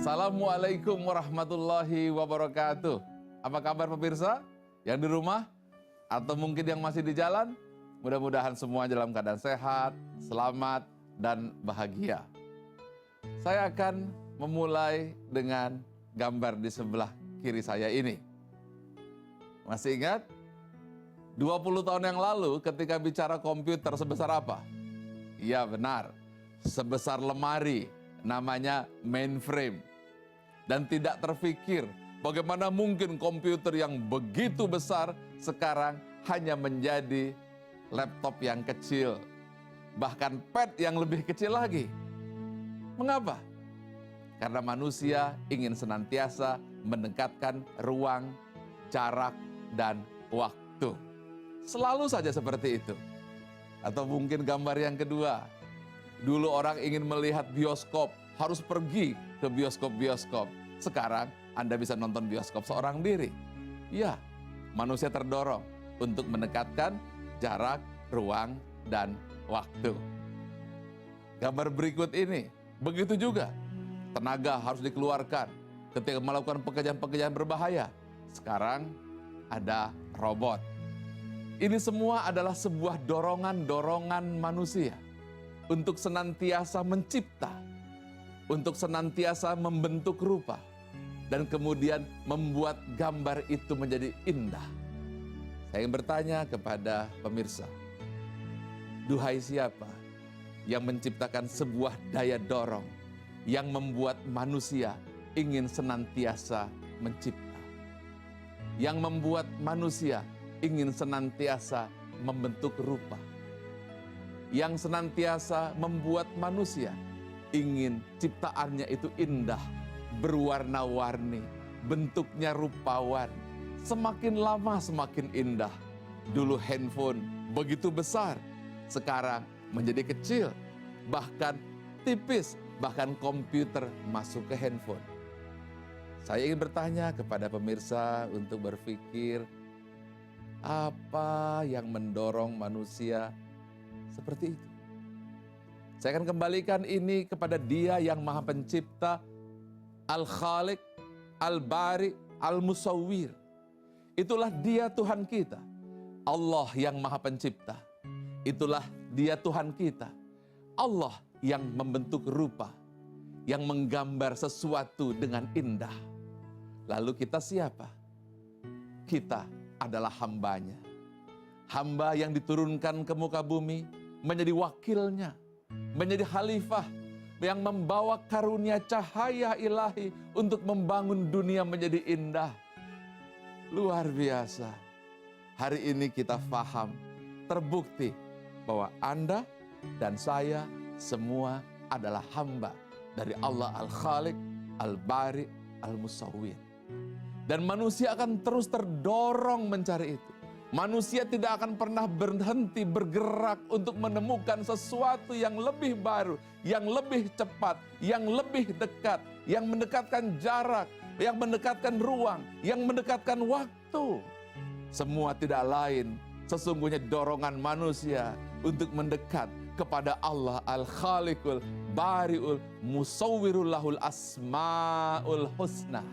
Assalamualaikum warahmatullahi wabarakatuh. Apa kabar pemirsa? Yang di rumah atau mungkin yang masih di jalan? Mudah-mudahan semua dalam keadaan sehat, selamat, dan bahagia. Saya akan memulai dengan gambar di sebelah kiri saya ini. Masih ingat? 20 tahun yang lalu ketika bicara komputer sebesar apa? Iya benar, sebesar lemari. Namanya mainframe. Dan tidak terfikir bagaimana mungkin komputer yang begitu besar sekarang hanya menjadi laptop yang kecil. Bahkan pad yang lebih kecil lagi. Mengapa? Karena manusia ingin senantiasa mendekatkan ruang, jarak, dan waktu. Selalu saja seperti itu. Atau mungkin gambar yang kedua. Dulu orang ingin melihat bioskop, harus pergi ke bioskop-bioskop. Sekarang Anda bisa nonton bioskop seorang diri. Ya, manusia terdorong untuk mendekatkan jarak, ruang, dan waktu. Gambar berikut ini, begitu juga. Tenaga harus dikeluarkan ketika melakukan pekerjaan-pekerjaan berbahaya. Sekarang ada robot. Ini semua adalah sebuah dorongan-dorongan manusia untuk senantiasa mencipta, untuk senantiasa membentuk rupa, dan kemudian membuat gambar itu menjadi indah. Saya ingin bertanya kepada pemirsa, duhai siapa yang menciptakan sebuah daya dorong yang membuat manusia ingin senantiasa mencipta, yang membuat manusia ingin senantiasa membentuk rupa, yang senantiasa membuat manusia ingin ciptaannya itu indah, berwarna-warni, bentuknya rupawan, semakin lama semakin indah. Dulu handphone begitu besar, sekarang menjadi kecil, bahkan tipis, bahkan komputer masuk ke handphone. Saya ingin bertanya kepada pemirsa untuk berpikir, apa yang mendorong manusia seperti itu? Saya akan kembalikan ini kepada Dia yang Maha Pencipta, Al-Khaliq, Al-Bari, Al-Musawwir. Itulah Dia Tuhan kita. Allah yang Maha Pencipta. Itulah Dia Tuhan kita. Allah yang membentuk rupa, yang menggambar sesuatu dengan indah. Lalu kita siapa? Kita adalah hambanya. Hamba yang diturunkan ke muka bumi menjadi wakilnya, menjadi khalifah yang membawa karunia cahaya ilahi untuk membangun dunia menjadi indah. Luar biasa. Hari ini kita faham, terbukti bahwa Anda dan saya semua adalah hamba dari Allah Al-Khaliq, Al-Bari, Al-Musawwir. Dan manusia akan terus terdorong mencari itu. Manusia tidak akan pernah berhenti bergerak untuk menemukan sesuatu yang lebih baru, yang lebih cepat, yang lebih dekat, yang mendekatkan jarak, yang mendekatkan ruang, yang mendekatkan waktu. Semua tidak lain sesungguhnya dorongan manusia untuk mendekat kepada Allah Al-Khaliqul Bari'ul Musawwirul Lahul Asma'ul Husna.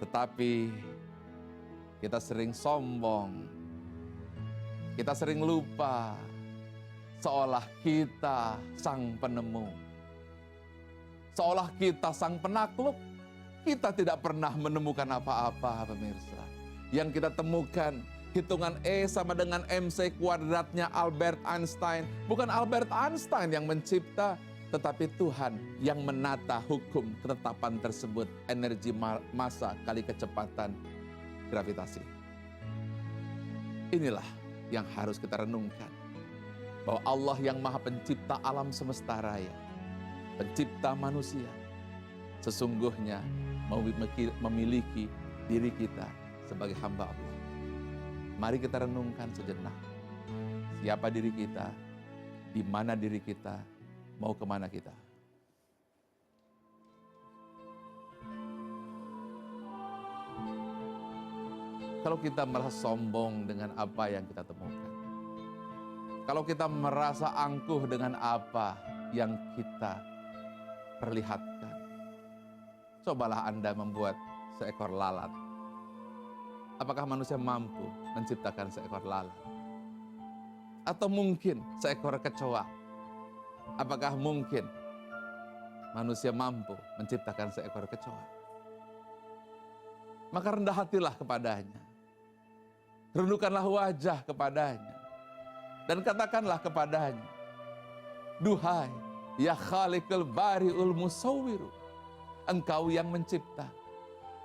Tetapi kita sering sombong, kita sering lupa, seolah kita sang penemu, seolah kita sang penakluk. Kita tidak pernah menemukan apa-apa, pemirsa. Yang kita temukan, hitungan E sama dengan MC kuadratnya Albert Einstein. Bukan Albert Einstein yang mencipta, tetapi Tuhan yang menata hukum ketetapan tersebut, energi massa kali kecepatan gravitasi. Inilah yang harus kita renungkan, bahwa Allah yang Maha Pencipta alam semesta raya, pencipta manusia, sesungguhnya memiliki diri kita sebagai hamba Allah. Mari kita renungkan sejenak, siapa diri kita, di mana diri kita, mau kemana kita. Kalau kita merasa sombong dengan apa yang kita temukan, kalau kita merasa angkuh dengan apa yang kita perlihatkan, Cobalah Anda membuat seekor lalat. Apakah manusia mampu menciptakan seekor lalat? Atau mungkin seekor kecoa? Apakah mungkin manusia mampu menciptakan seekor kecoa? Maka rendah hatilah kepadanya. Rendukanlah wajah kepadanya. Dan katakanlah kepadanya, duhai ya khaliqul bari'ul musawwiru, Engkau yang mencipta,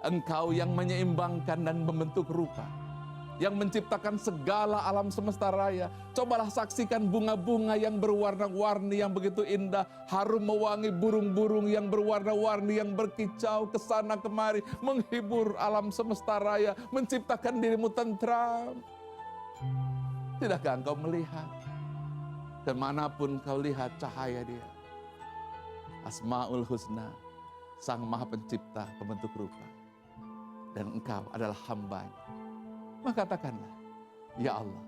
Engkau yang menyeimbangkan dan membentuk rupa, yang menciptakan segala alam semesta raya. Cobalah saksikan bunga-bunga yang berwarna-warni yang begitu indah, harum mewangi, burung-burung yang berwarna-warni yang berkicau kesana kemari, menghibur alam semesta raya, menciptakan dirimu tentram. Tidakkah engkau melihat? Kemanapun kau lihat cahaya Dia. Asmaul Husna, Sang Maha Pencipta, pembentuk rupa. Dan engkau adalah hamba-Nya. Maka katakanlah, ya Allah,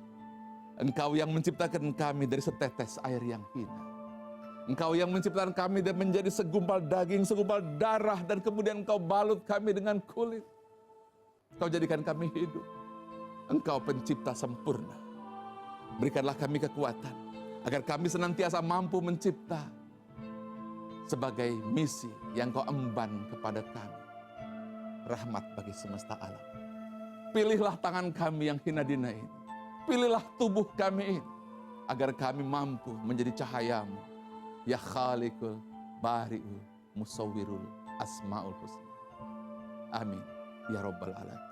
Engkau yang menciptakan kami dari setetes air yang hina. Engkau yang menciptakan kami dan menjadi segumpal daging, segumpal darah, dan kemudian Engkau balut kami dengan kulit. Engkau jadikan kami hidup. Engkau pencipta sempurna. Berikanlah kami kekuatan, agar kami senantiasa mampu mencipta sebagai misi yang Kau emban kepada kami. Rahmat bagi semesta alam. Pilihlah tangan kami yang hina dina ini. Pilihlah tubuh kami ini. Agar kami mampu menjadi cahaya-Mu. Ya khaliqul bari'ul musawwirul asma'ul husna. Amin. Ya Rabbal alamin.